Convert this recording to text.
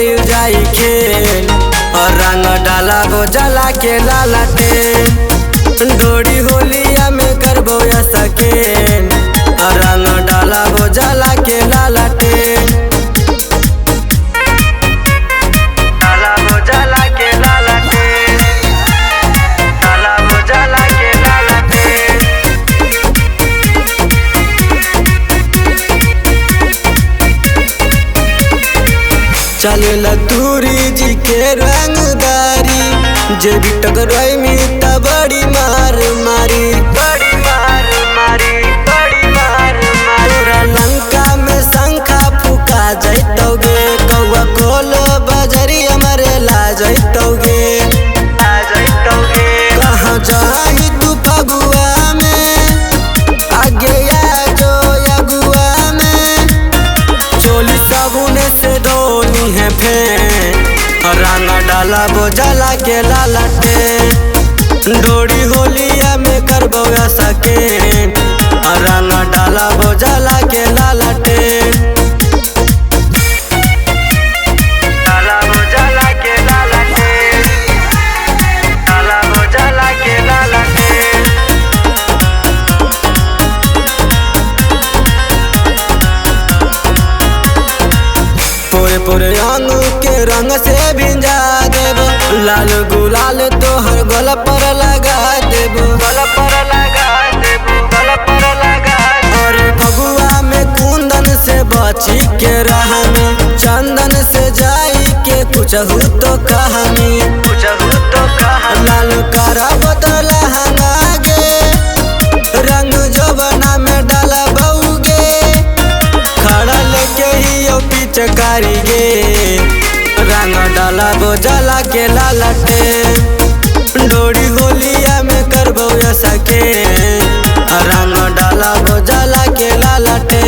कई जाई खेल और रंग डाला गो जला के लालटे डोरी होलिया में करबो या सकेन और रंग डाला गो जला के लालटे चल तूरी जी के रंगदारी जे भी टकराई में त बड़ी मार मारी तोरा लंका में शंखा फुका जैतोगे कौआ कोल बजरी हमारे ला जैतोगे कहाँ जाही तू फगुआ में आगे या जो अगुआ में चोली साबुन से धोनी है फें रंग डाला बोझला के लालटे डोरी होलिया में करबो सके रंग डाला बोझला के लालटे पूरे अंग के रंग से भिंजा देब लाल गुलाल तोहर गल पर लगा देब और फगुआ में कुंदन से बची के रहनी चंदन से जाई के कुछ हो तो कहानी लाल करा बदल हंगागे रंग जबना में डाला बउगे खड़ा लेके ही पीछे कारीगे रंग डाला बोझला के लालटे डोरी होलिया में करबो सके रंग डाला बोझला के लालटे।